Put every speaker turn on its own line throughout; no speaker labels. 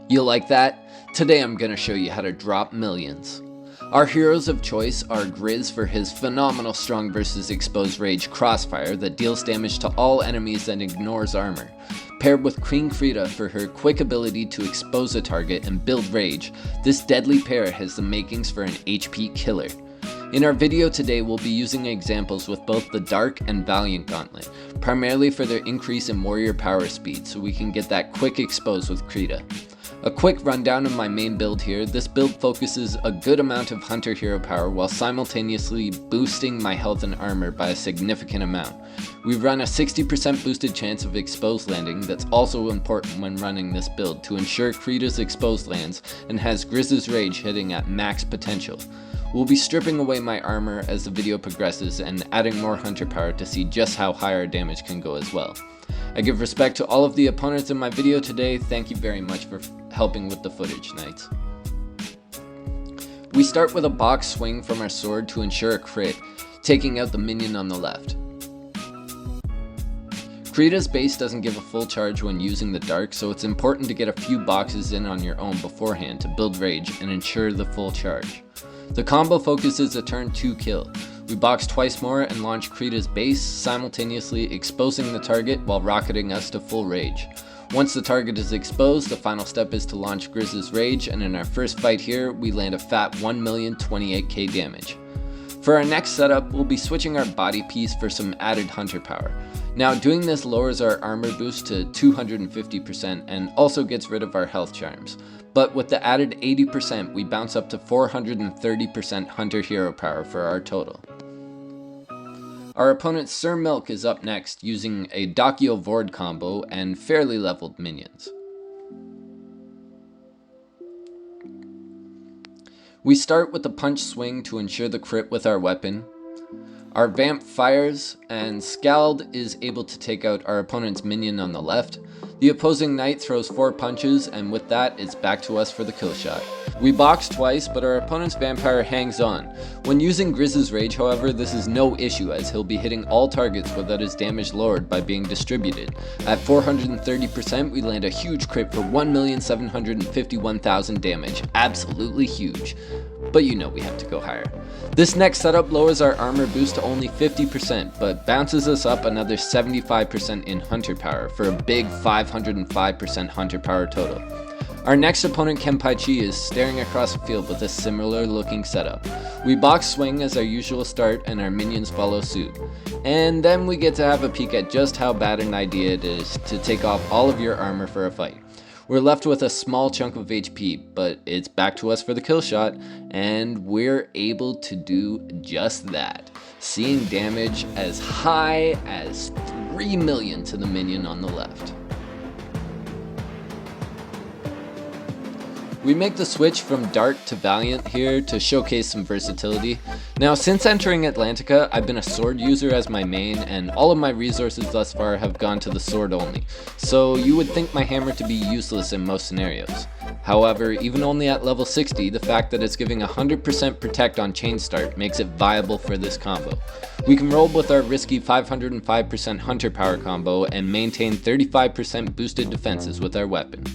You like that? Today I'm gonna show you how to drop millions. Our heroes of choice are Griz for his phenomenal strong versus exposed rage crossfire that deals damage to all enemies and ignores armor, paired with Queen Krita for her quick ability to expose a target and build rage. This deadly pair has the makings for an HP killer. In our video today, we'll be using examples with both the Dark and Valiant gauntlet, primarily for their increase in warrior power speed so we can get that quick expose with Krita. A quick rundown of my main build here. This build focuses a good amount of hunter hero power while simultaneously boosting my health and armor by a significant amount. We run a 60% boosted chance of exposed landing that's also important when running this build to ensure Krita's exposed lands and has Griz's rage hitting at max potential. We'll be stripping away my armor as the video progresses and adding more hunter power to see just how high our damage can go as well. I give respect to all of the opponents in my video today. Thank you very much for helping with the footage, Knights. We start with a box swing from our sword to ensure a crit, taking out the minion on the left. Krita's base doesn't give a full charge when using the Dark, so it's important to get a few boxes in on your own beforehand to build rage and ensure the full charge. The combo focuses a turn 2 kill. We box twice more and launch Krita's base, simultaneously exposing the target while rocketing us to full rage. Once the target is exposed, the final step is to launch Griz's rage, and in our first fight here, we land a fat 1,028,000 damage. For our next setup, we'll be switching our body piece for some added hunter power. Now, doing this lowers our armor boost to 250% and also gets rid of our health charms. But with the added 80%, we bounce up to 430% hunter hero power for our total. Our opponent Sir Milk is up next, using a Dakio Vord combo and fairly leveled minions. We start with a punch swing to ensure the crit with our weapon. Our Vamp fires, and Scald is able to take out our opponent's minion on the left. The opposing knight throws 4 punches, and with that, it's back to us for the kill shot. We box twice, but our opponent's vampire hangs on. When using Griz's rage, however, this is no issue as he'll be hitting all targets without his damage lowered by being distributed. At 430%, we land a huge crit for 1,751,000 damage. Absolutely huge. But you know we have to go higher. This next setup lowers our armor boost to only 50%, but bounces us up another 75% in hunter power for a big 505% hunter power total. Our next opponent, Kenpaichi, is staring across the field with a similar looking setup. We box swing as our usual start and our minions follow suit. And then we get to have a peek at just how bad an idea it is to take off all of your armor for a fight. We're left with a small chunk of HP, but it's back to us for the kill shot, and we're able to do just that, seeing damage as high as 3 million to the minion on the left. We make the switch from Dark to Valiant here to showcase some versatility. Now, since entering Atlantica, I've been a sword user as my main, and all of my resources thus far have gone to the sword only, so you would think my hammer to be useless in most scenarios. However, even only at level 60, the fact that it's giving 100% protect on chain start makes it viable for this combo. We can roll with our risky 505% hunter power combo and maintain 35% boosted defenses with our weapon.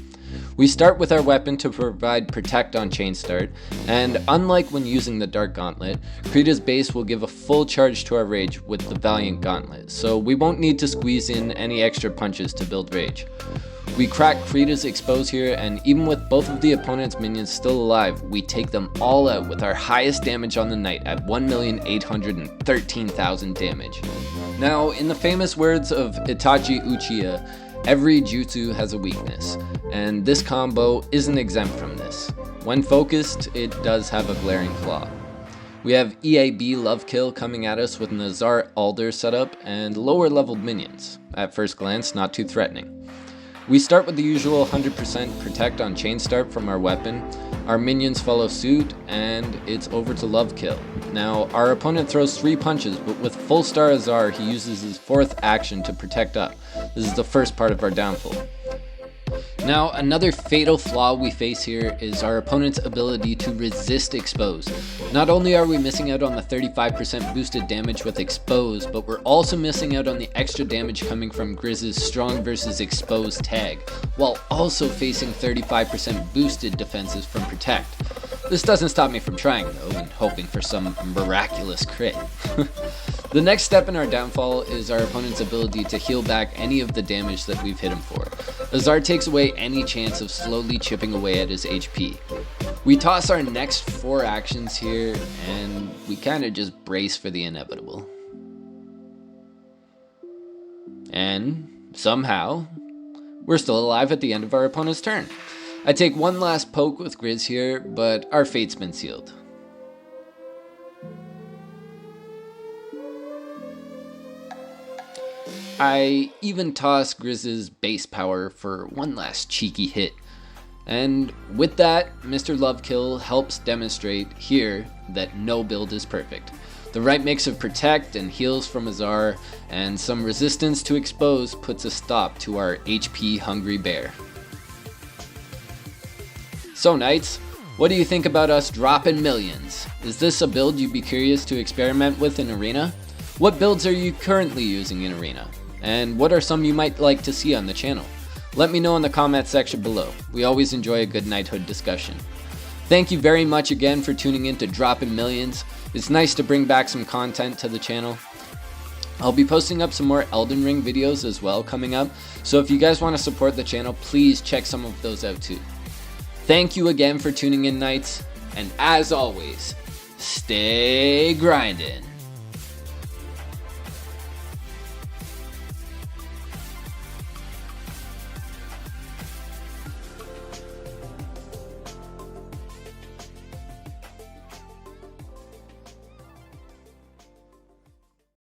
We start with our weapon to provide protect on chain start, and unlike when using the Dark Gauntlet, Krita's base will give a full charge to our rage with the Valiant Gauntlet, so we won't need to squeeze in any extra punches to build rage. We crack Krita's expose here, and even with both of the opponent's minions still alive, we take them all out with our highest damage on the night at 1,813,000 damage. Now, in the famous words of Itachi Uchiha, every jutsu has a weakness, and this combo isn't exempt from this. When focused, it does have a glaring flaw. We have EAB Love Kill coming at us with Nazar Alder setup and lower leveled minions. At first glance, not too threatening. We start with the usual 100% protect on chain start from our weapon. Our minions follow suit, and it's over to Love Kill. Now, our opponent throws 3 punches, but with full star Azar, he uses his 4th action to protect up. This is the first part of our downfall. Now, another fatal flaw we face here is our opponent's ability to resist expose. Not only are we missing out on the 35% boosted damage with expose, but we're also missing out on the extra damage coming from Griz's strong versus expose tag, while also facing 35% boosted defenses from protect. This doesn't stop me from trying though, and hoping for some miraculous crit. The next step in our downfall is our opponent's ability to heal back any of the damage that we've hit him for. Azar takes away any chance of slowly chipping away at his HP. We toss our next 4 actions here, and we kinda just brace for the inevitable. And somehow, we're still alive at the end of our opponent's turn. I take one last poke with Griz here, but our fate's been sealed. I even toss Griz's base power for one last cheeky hit. And with that, Mr. Lovekill helps demonstrate here that no build is perfect. The right mix of protect and heals from Azar and some resistance to expose puts a stop to our HP hungry bear. So Knights, what do you think about us dropping millions? Is this a build you'd be curious to experiment with in Arena? What builds are you currently using in Arena? And what are some you might like to see on the channel? Let me know in the comment section below. We always enjoy a good Knighthood discussion. Thank you very much again for tuning in to Droppin Millions. It's nice to bring back some content to the channel. I'll be posting up some more Elden Ring videos as well coming up, so if you guys want to support the channel, please check some of those out too. Thank you again for tuning in, Knights, and as always, stay grinding.